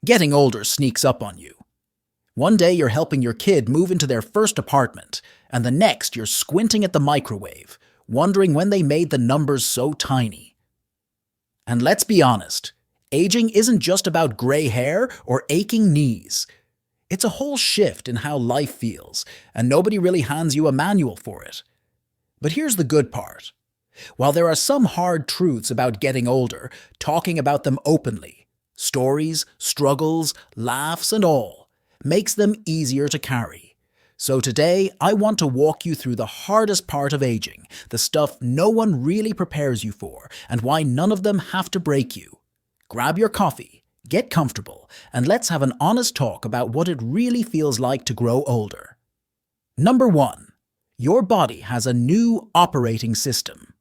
Getting older sneaks up on you. One day you're helping your kid move into their first apartment, and the next you're squinting at the microwave, wondering when they made the numbers so tiny. And let's be honest, aging isn't just about gray hair or aching knees. It's a whole shift in how life feels, and nobody really hands you a manual for it. But here's the good part. While there are some hard truths about getting older, talking about them openly, stories, struggles, laughs, and all, makes them easier to carry. So today, I want to walk you through the hardest part of aging, the stuff no one really prepares you for, and why none of them have to break you. Grab your coffee, get comfortable, and let's have an honest talk about what it really feels like to grow older. Number 1. Your body has a new operating system.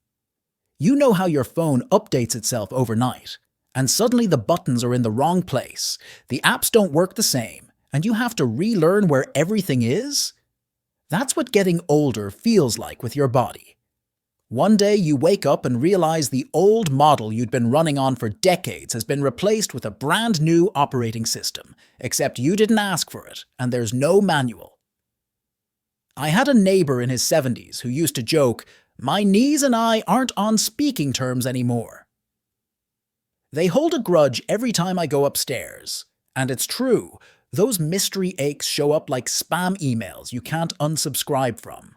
You know how your phone updates itself overnight, and suddenly the buttons are in the wrong place, the apps don't work the same, and you have to relearn where everything is? That's what getting older feels like with your body. One day you wake up and realize the old model you'd been running on for decades has been replaced with a brand new operating system, except you didn't ask for it, and there's no manual. I had a neighbor in his 70s who used to joke, "My knees and I aren't on speaking terms anymore." They hold a grudge every time I go upstairs. And it's true, those mystery aches show up like spam emails you can't unsubscribe from.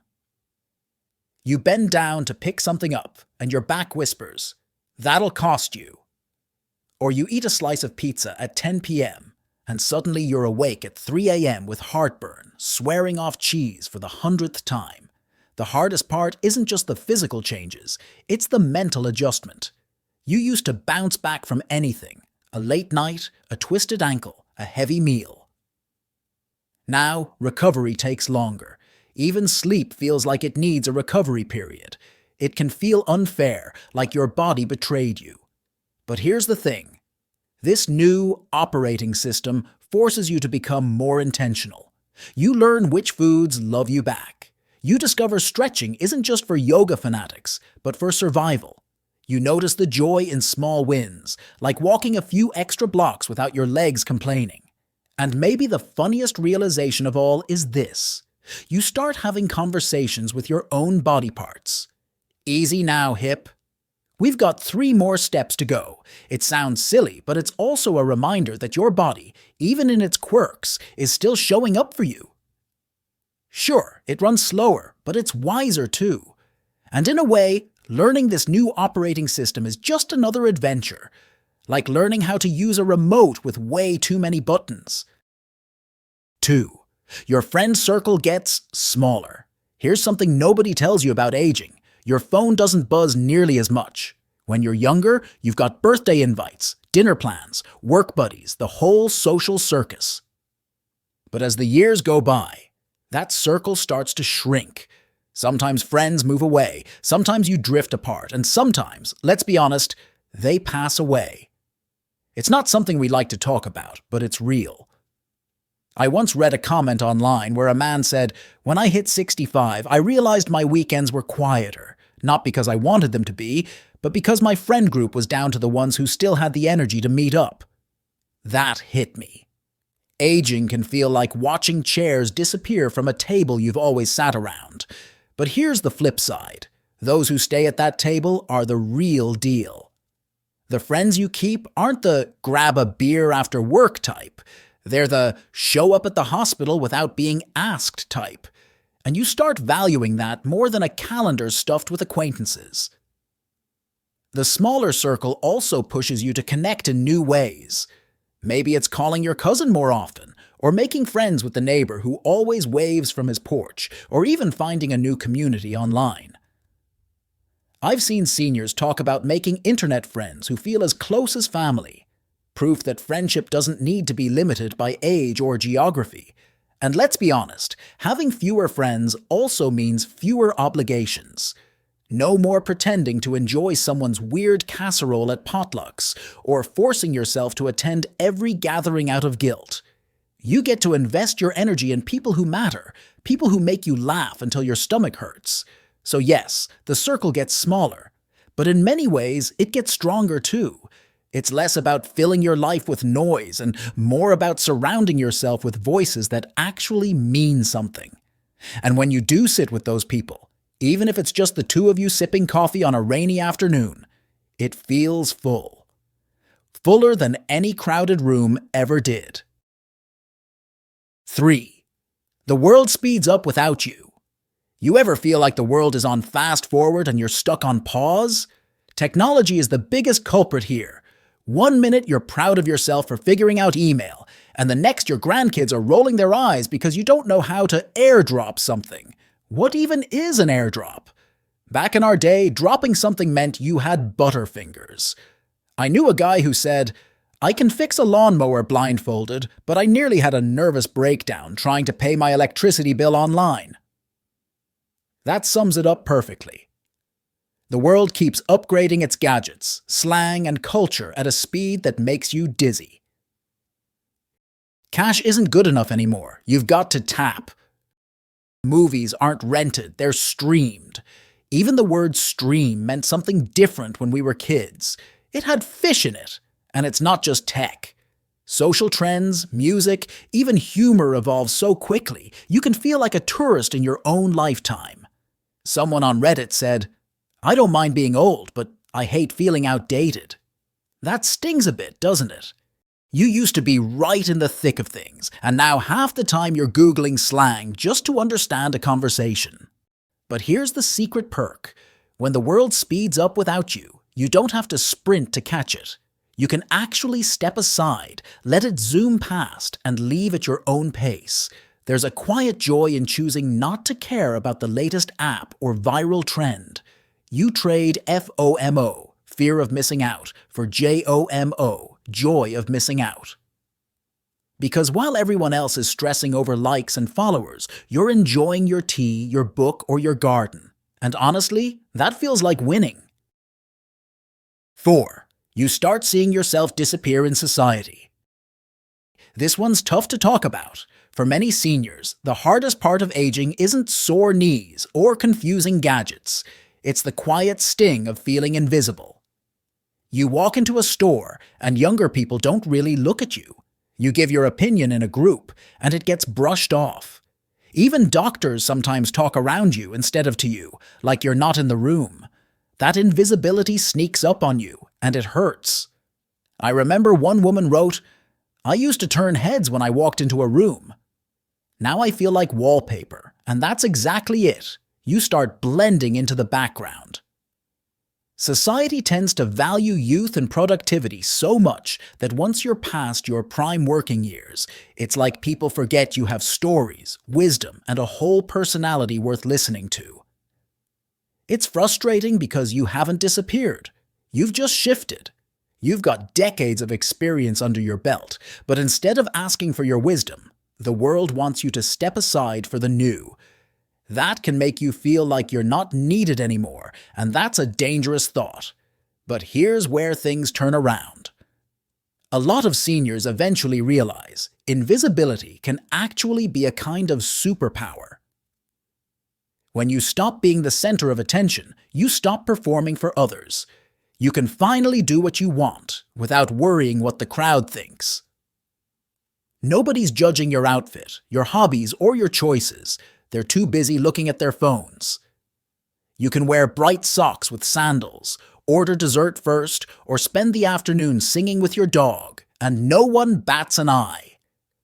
You bend down to pick something up, and your back whispers, "That'll cost you." Or you eat a slice of pizza at 10 p.m., and suddenly you're awake at 3 a.m. with heartburn, swearing off cheese for the 100th time. The hardest part isn't just the physical changes, it's the mental adjustment. You used to bounce back from anything, a late night, a twisted ankle, a heavy meal. Now, recovery takes longer. Even sleep feels like it needs a recovery period. It can feel unfair, like your body betrayed you. But here's the thing. This new operating system forces you to become more intentional. You learn which foods love you back. You discover stretching isn't just for yoga fanatics, but for survival. You notice the joy in small wins, like walking a few extra blocks without your legs complaining. And maybe the funniest realization of all is this. You start having conversations with your own body parts. Easy now, hip. We've got 3 more steps to go. It sounds silly, but it's also a reminder that your body, even in its quirks, is still showing up for you. Sure, it runs slower, but it's wiser too. And in a way, learning this new operating system is just another adventure, like learning how to use a remote with way too many buttons. 2. Your friend circle gets smaller. Here's something nobody tells you about aging. Your phone doesn't buzz nearly as much. When you're younger, you've got birthday invites, dinner plans, work buddies, the whole social circus. But as the years go by, that circle starts to shrink. Sometimes friends move away, sometimes you drift apart, and sometimes, let's be honest, they pass away. It's not something we like to talk about, but it's real. I once read a comment online where a man said, "When I hit 65, I realized my weekends were quieter, not because I wanted them to be, but because my friend group was down to the ones who still had the energy to meet up." That hit me. Aging can feel like watching chairs disappear from a table you've always sat around. But here's the flip side. Those who stay at that table are the real deal. The friends you keep aren't the grab a beer after work type. They're the show up at the hospital without being asked type. And you start valuing that more than a calendar stuffed with acquaintances. The smaller circle also pushes you to connect in new ways. Maybe it's calling your cousin more often, or making friends with the neighbor who always waves from his porch, or even finding a new community online. I've seen seniors talk about making internet friends who feel as close as family. Proof that friendship doesn't need to be limited by age or geography. And let's be honest, having fewer friends also means fewer obligations. No more pretending to enjoy someone's weird casserole at potlucks, or forcing yourself to attend every gathering out of guilt. You get to invest your energy in people who matter, people who make you laugh until your stomach hurts. So yes, the circle gets smaller, but in many ways it gets stronger too. It's less about filling your life with noise and more about surrounding yourself with voices that actually mean something. And when you do sit with those people, even if it's just the two of you sipping coffee on a rainy afternoon, it feels full. Fuller than any crowded room ever did. 3. The world speeds up without you. You ever feel like the world is on fast forward and you're stuck on pause? Technology is the biggest culprit here. One minute you're proud of yourself for figuring out email, and the next your grandkids are rolling their eyes because you don't know how to airdrop something. What even is an airdrop? Back in our day, dropping something meant you had butterfingers. I knew a guy who said, "I can fix a lawnmower blindfolded, but I nearly had a nervous breakdown trying to pay my electricity bill online." That sums it up perfectly. The world keeps upgrading its gadgets, slang, and culture at a speed that makes you dizzy. Cash isn't good enough anymore. You've got to tap. Movies aren't rented, they're streamed. Even the word stream meant something different when we were kids. It had fish in it, and it's not just tech. Social trends, music, even humor evolve so quickly, you can feel like a tourist in your own lifetime. Someone on Reddit said, "I don't mind being old, but I hate feeling outdated." That stings a bit, doesn't it? You used to be right in the thick of things, and now half the time you're Googling slang just to understand a conversation. But here's the secret perk. When the world speeds up without you, you don't have to sprint to catch it. You can actually step aside, let it zoom past, and leave at your own pace. There's a quiet joy in choosing not to care about the latest app or viral trend. You trade FOMO, fear of missing out, for JOMO, joy of missing out. Because while everyone else is stressing over likes and followers, you're enjoying your tea, your book, or your garden. And honestly, that feels like winning. 4. You start seeing yourself disappear in society. This one's tough to talk about. For many seniors, the hardest part of aging isn't sore knees or confusing gadgets. It's the quiet sting of feeling invisible. You walk into a store, and younger people don't really look at you. You give your opinion in a group, and it gets brushed off. Even doctors sometimes talk around you instead of to you, like you're not in the room. That invisibility sneaks up on you, and it hurts. I remember one woman wrote, "I used to turn heads when I walked into a room. Now I feel like wallpaper," and that's exactly it. You start blending into the background. Society tends to value youth and productivity so much that once you're past your prime working years, it's like people forget you have stories, wisdom, and a whole personality worth listening to. It's frustrating because you haven't disappeared. You've just shifted. You've got decades of experience under your belt, but instead of asking for your wisdom, the world wants you to step aside for the new. That can make you feel like you're not needed anymore, and that's a dangerous thought. But here's where things turn around. A lot of seniors eventually realize invisibility can actually be a kind of superpower. When you stop being the center of attention, you stop performing for others. You can finally do what you want without worrying what the crowd thinks. Nobody's judging your outfit, your hobbies, or your choices. They're too busy looking at their phones. You can wear bright socks with sandals, order dessert first, or spend the afternoon singing with your dog, and no one bats an eye.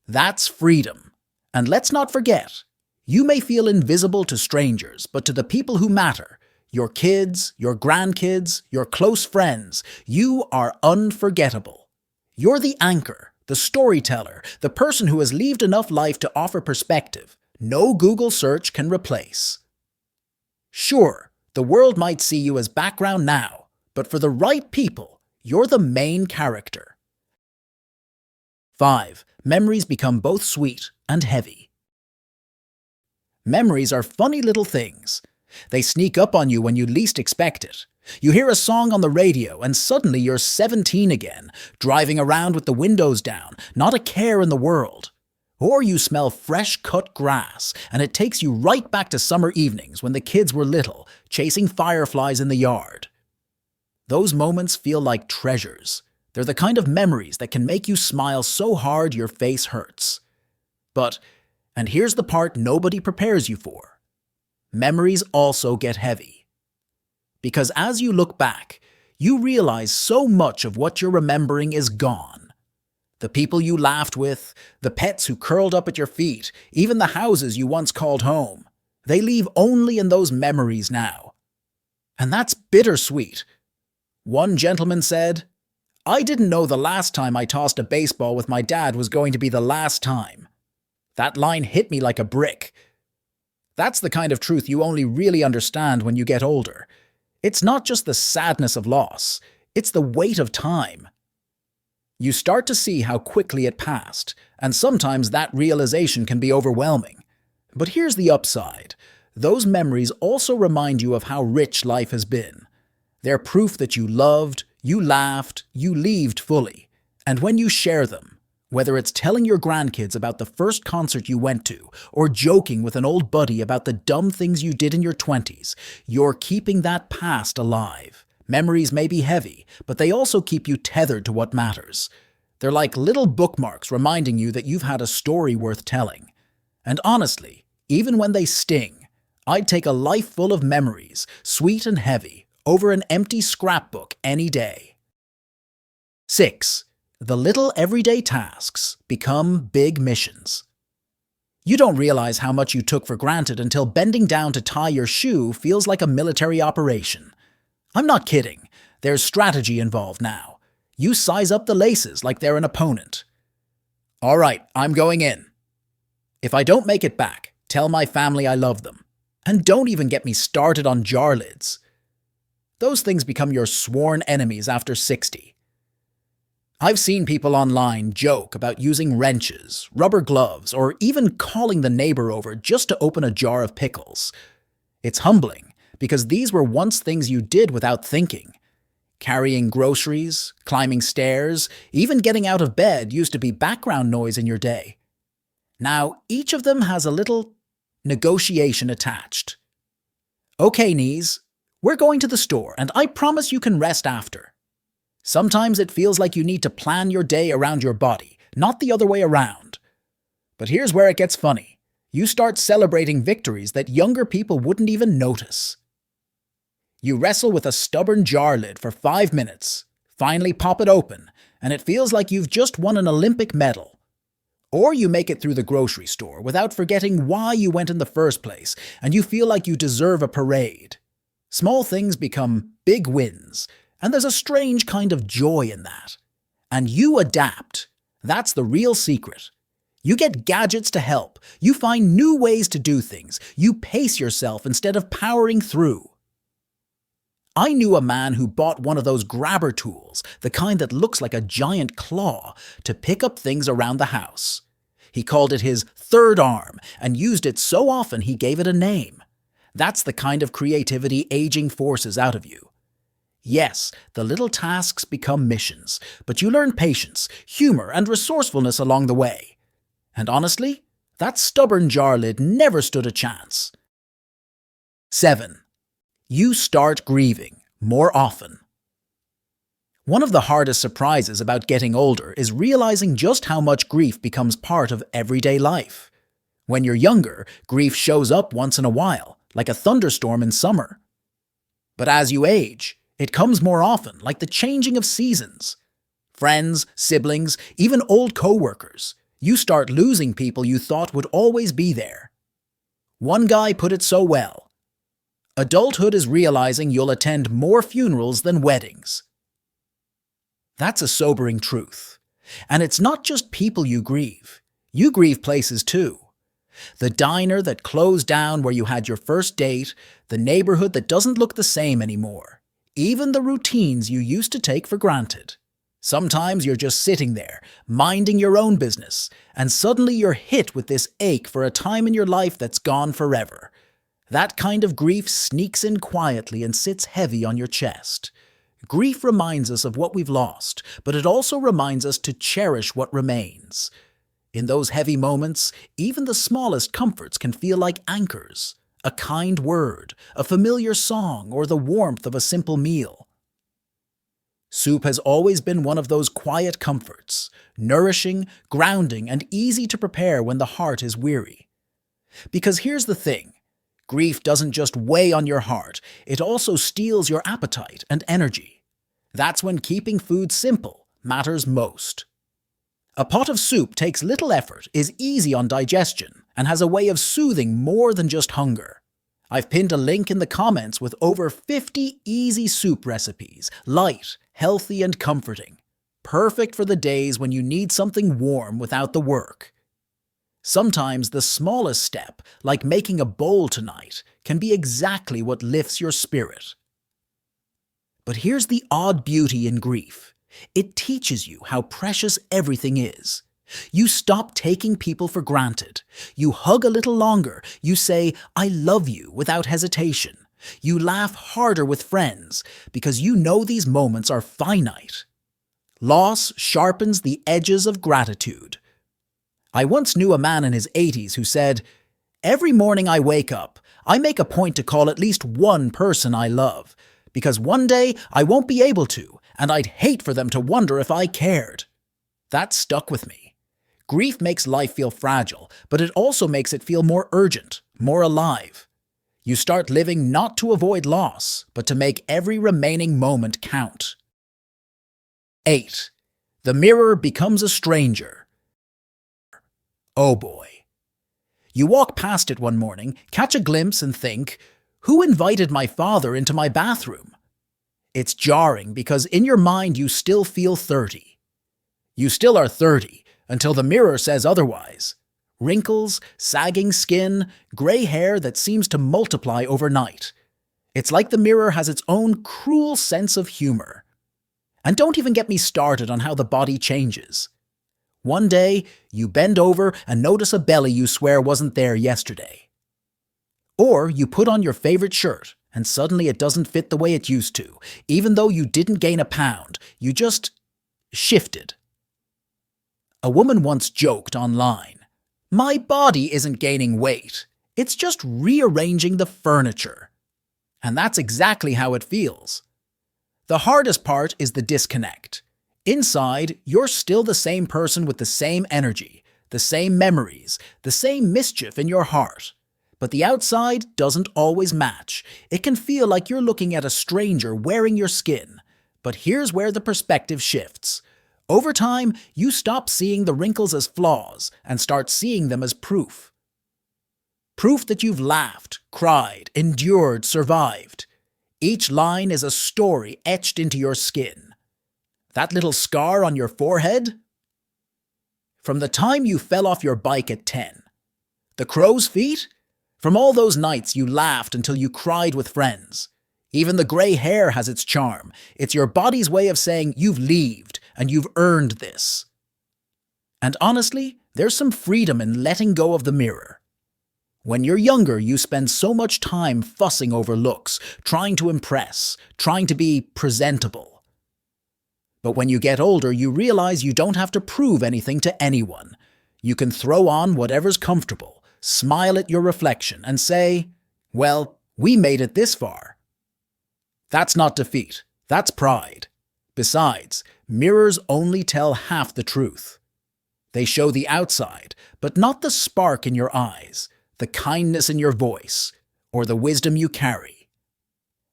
That's freedom. And let's not forget, you may feel invisible to strangers, but to the people who matter, your kids, your grandkids, your close friends, you are unforgettable. You're the anchor, the storyteller, the person who has lived enough life to offer perspective. No Google search can replace. Sure, the world might see you as background now, but for the right people, you're the main character. 5. Memories become both sweet and heavy. Memories are funny little things. They sneak up on you when you least expect it. You hear a song on the radio and suddenly you're 17 again, driving around with the windows down, not a care in the world. Or you smell fresh cut grass, and it takes you right back to summer evenings when the kids were little, chasing fireflies in the yard. Those moments feel like treasures. They're the kind of memories that can make you smile so hard your face hurts. But, and here's the part nobody prepares you for, memories also get heavy. Because as you look back, you realize so much of what you're remembering is gone. The people you laughed with, the pets who curled up at your feet, even the houses you once called home, they leave only in those memories now. And that's bittersweet. One gentleman said, "I didn't know the last time I tossed a baseball with my dad was going to be the last time." That line hit me like a brick. That's the kind of truth you only really understand when you get older. It's not just the sadness of loss, it's the weight of time. You start to see how quickly it passed, and sometimes that realization can be overwhelming. But here's the upside. Those memories also remind you of how rich life has been. They're proof that you loved, you laughed, you lived fully. And when you share them, whether it's telling your grandkids about the first concert you went to, or joking with an old buddy about the dumb things you did in your 20s, you're keeping that past alive. Memories may be heavy, but they also keep you tethered to what matters. They're like little bookmarks reminding you that you've had a story worth telling. And honestly, even when they sting, I'd take a life full of memories, sweet and heavy, over an empty scrapbook any day. 6. The little everyday tasks become big missions. You don't realize how much you took for granted until bending down to tie your shoe feels like a military operation. I'm not kidding. There's strategy involved now. You size up the laces like they're an opponent. All right, I'm going in. If I don't make it back, tell my family I love them. And don't even get me started on jar lids. Those things become your sworn enemies after 60. I've seen people online joke about using wrenches, rubber gloves, or even calling the neighbor over just to open a jar of pickles. It's humbling, because these were once things you did without thinking. Carrying groceries, climbing stairs, even getting out of bed used to be background noise in your day. Now, each of them has a little negotiation attached. Okay, knees, we're going to the store, and I promise you can rest after. Sometimes it feels like you need to plan your day around your body, not the other way around. But here's where it gets funny. You start celebrating victories that younger people wouldn't even notice. You wrestle with a stubborn jar lid for 5 minutes, finally pop it open, and it feels like you've just won an Olympic medal. Or you make it through the grocery store without forgetting why you went in the first place, and you feel like you deserve a parade. Small things become big wins, and there's a strange kind of joy in that. And you adapt. That's the real secret. You get gadgets to help. You find new ways to do things. You pace yourself instead of powering through. I knew a man who bought one of those grabber tools, the kind that looks like a giant claw, to pick up things around the house. He called it his third arm and used it so often he gave it a name. That's the kind of creativity aging forces out of you. Yes, the little tasks become missions, but you learn patience, humor, and resourcefulness along the way. And honestly, that stubborn jar lid never stood a chance. 7. You start grieving more often. One of the hardest surprises about getting older is realizing just how much grief becomes part of everyday life. When you're younger, grief shows up once in a while, like a thunderstorm in summer. But as you age, it comes more often, like the changing of seasons. Friends, siblings, even old co-workers. You start losing people you thought would always be there. One guy put it so well. Adulthood is realizing you'll attend more funerals than weddings. That's a sobering truth. And it's not just people you grieve. You grieve places too. The diner that closed down where you had your first date, the neighborhood that doesn't look the same anymore, even the routines you used to take for granted. Sometimes you're just sitting there, minding your own business, and suddenly you're hit with this ache for a time in your life that's gone forever. That kind of grief sneaks in quietly and sits heavy on your chest. Grief reminds us of what we've lost, but it also reminds us to cherish what remains. In those heavy moments, even the smallest comforts can feel like anchors. A kind word, a familiar song, or the warmth of a simple meal. Soup has always been one of those quiet comforts, nourishing, grounding, and easy to prepare when the heart is weary. Because here's the thing, grief doesn't just weigh on your heart, it also steals your appetite and energy. That's when keeping food simple matters most. A pot of soup takes little effort, is easy on digestion, and has a way of soothing more than just hunger. I've pinned a link in the comments with over 50 easy soup recipes, light, healthy, and comforting. Perfect for the days when you need something warm without the work. Sometimes the smallest step, like making a bowl tonight, can be exactly what lifts your spirit. But here's the odd beauty in grief. It teaches you how precious everything is. You stop taking people for granted. You hug a little longer. You say, "I love you," without hesitation. You laugh harder with friends because you know these moments are finite. Loss sharpens the edges of gratitude. I once knew a man in his 80s who said, "Every morning I wake up, I make a point to call at least one person I love, because one day I won't be able to, and I'd hate for them to wonder if I cared." That stuck with me. Grief makes life feel fragile, but it also makes it feel more urgent, more alive. You start living not to avoid loss, but to make every remaining moment count. 8. The mirror becomes a stranger. Oh boy. You walk past it one morning, catch a glimpse and think, "Who invited my father into my bathroom?" It's jarring because in your mind you still feel 30. You still are 30 until the mirror says otherwise. Wrinkles, sagging skin, gray hair that seems to multiply overnight. It's like the mirror has its own cruel sense of humor. And don't even get me started on how the body changes. One day, you bend over and notice a belly you swear wasn't there yesterday. Or you put on your favorite shirt and suddenly it doesn't fit the way it used to, even though you didn't gain a pound, you just shifted. A woman once joked online, "My body isn't gaining weight, it's just rearranging the furniture." And that's exactly how it feels. The hardest part is the disconnect. Inside, you're still the same person with the same energy, the same memories, the same mischief in your heart. But the outside doesn't always match. It can feel like you're looking at a stranger wearing your skin. But here's where the perspective shifts. Over time, you stop seeing the wrinkles as flaws and start seeing them as proof. Proof that you've laughed, cried, endured, survived. Each line is a story etched into your skin. That little scar on your forehead? From the time you fell off your bike at 10. The crow's feet? From all those nights you laughed until you cried with friends. Even the gray hair has its charm. It's your body's way of saying you've lived and you've earned this. And honestly, there's some freedom in letting go of the mirror. When you're younger, you spend so much time fussing over looks, trying to impress, trying to be presentable. But when you get older, you realize you don't have to prove anything to anyone. You can throw on whatever's comfortable, smile at your reflection, and say, "Well, we made it this far." That's not defeat, that's pride. Besides, mirrors only tell half the truth. They show the outside, but not the spark in your eyes, the kindness in your voice, or the wisdom you carry.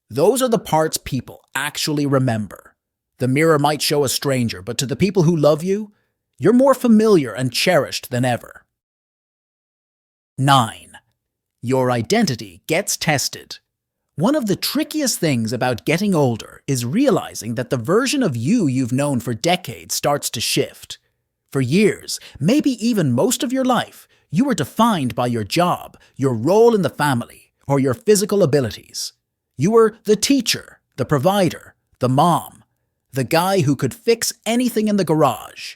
Those are the parts people actually remember. The mirror might show a stranger, but to the people who love you, you're more familiar and cherished than ever. 9. Your identity gets tested. One of the trickiest things about getting older is realizing that the version of you you've known for decades starts to shift. For years, maybe even most of your life, you were defined by your job, your role in the family, or your physical abilities. You were the teacher, the provider, the mom, the guy who could fix anything in the garage.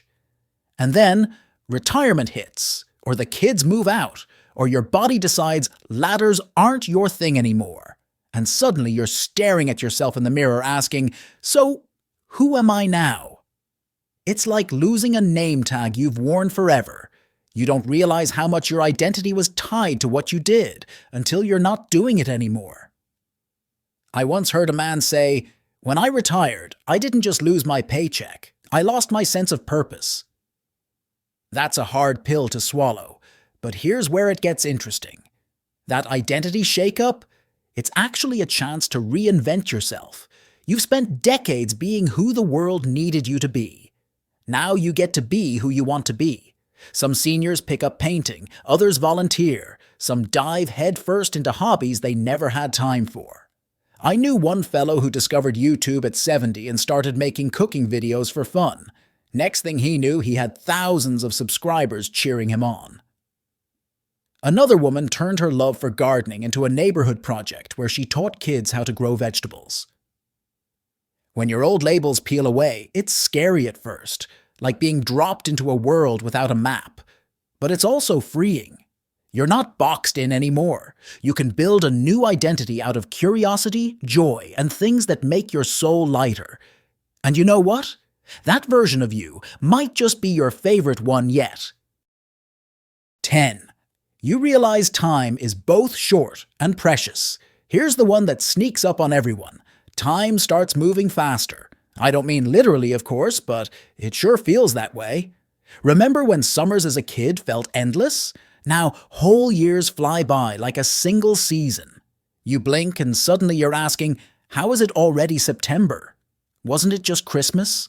And then, retirement hits, or the kids move out, or your body decides ladders aren't your thing anymore. And suddenly you're staring at yourself in the mirror asking, "So, who am I now?" It's like losing a name tag you've worn forever. You don't realize how much your identity was tied to what you did until you're not doing it anymore. I once heard a man say, When I retired, I didn't just lose my paycheck, I lost my sense of purpose. That's a hard pill to swallow, but here's where it gets interesting. That identity shakeup? It's actually a chance to reinvent yourself. You've spent decades being who the world needed you to be. Now you get to be who you want to be. Some seniors pick up painting, others volunteer, some dive headfirst into hobbies they never had time for. I knew one fellow who discovered YouTube at 70 and started making cooking videos for fun. Next thing he knew, he had thousands of subscribers cheering him on. Another woman turned her love for gardening into a neighborhood project where she taught kids how to grow vegetables. When your old labels peel away, it's scary at first, like being dropped into a world without a map. But it's also freeing. You're not boxed in anymore. You can build a new identity out of curiosity, joy, and things that make your soul lighter. And you know what? That version of you might just be your favorite one yet. 10. You realize time is both short and precious. Here's the one that sneaks up on everyone. Time starts moving faster. I don't mean literally, of course, but it sure feels that way. Remember when summers as a kid felt endless? Now, whole years fly by like a single season. You blink and suddenly you're asking, how is it already September? Wasn't it just Christmas?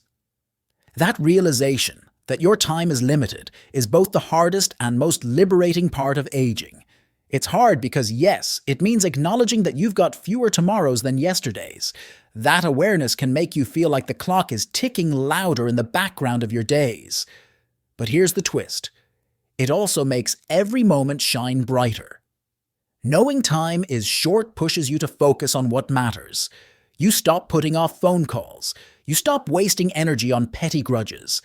That realization that your time is limited is both the hardest and most liberating part of aging. It's hard because, yes, it means acknowledging that you've got fewer tomorrows than yesterdays. That awareness can make you feel like the clock is ticking louder in the background of your days. But here's the twist. It also makes every moment shine brighter. Knowing time is short pushes you to focus on what matters. You stop putting off phone calls. You stop wasting energy on petty grudges.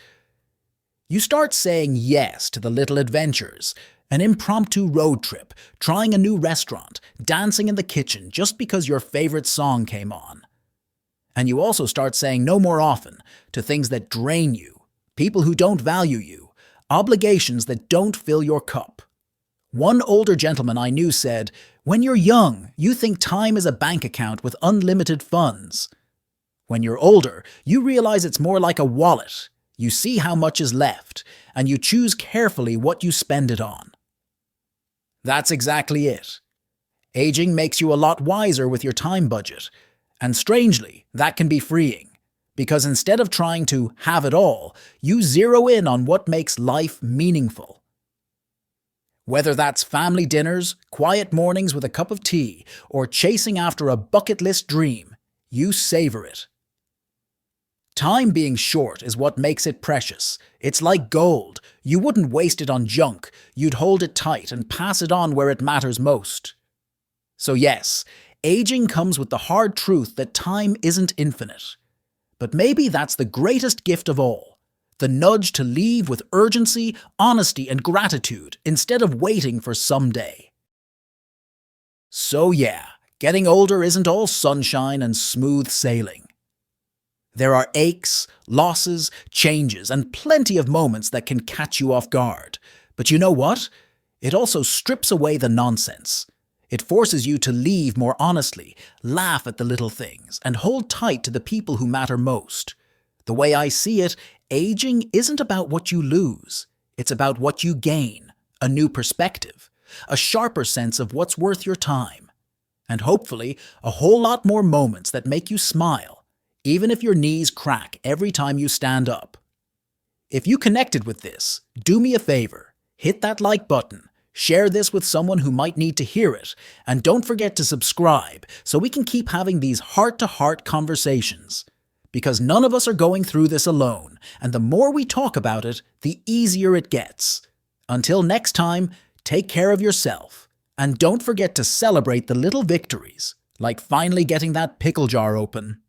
You start saying yes to the little adventures, an impromptu road trip, trying a new restaurant, dancing in the kitchen just because your favorite song came on. And you also start saying no more often to things that drain you, people who don't value you, obligations that don't fill your cup. One older gentleman I knew said, "When you're young, you think time is a bank account with unlimited funds. When you're older, you realize it's more like a wallet. You see how much is left, and you choose carefully what you spend it on." That's exactly it. Aging makes you a lot wiser with your time budget, and strangely, that can be freeing. Because instead of trying to have it all, you zero in on what makes life meaningful. Whether that's family dinners, quiet mornings with a cup of tea, or chasing after a bucket list dream, you savor it. Time being short is what makes it precious. It's like gold. You wouldn't waste it on junk. You'd hold it tight and pass it on where it matters most. So yes, aging comes with the hard truth that time isn't infinite. But maybe that's the greatest gift of all, the nudge to leave with urgency, honesty, and gratitude instead of waiting for someday. So yeah, getting older isn't all sunshine and smooth sailing. There are aches, losses, changes, and plenty of moments that can catch you off guard. But you know what? It also strips away the nonsense. It forces you to leave more honestly, laugh at the little things, and hold tight to the people who matter most. The way I see it, aging isn't about what you lose. It's about what you gain, a new perspective, a sharper sense of what's worth your time, and hopefully a whole lot more moments that make you smile, even if your knees crack every time you stand up. If you connected with this, do me a favor, hit that like button, share this with someone who might need to hear it, and don't forget to subscribe so we can keep having these heart-to-heart conversations. Because none of us are going through this alone, and the more we talk about it, the easier it gets. Until next time, take care of yourself, and don't forget to celebrate the little victories, like finally getting that pickle jar open.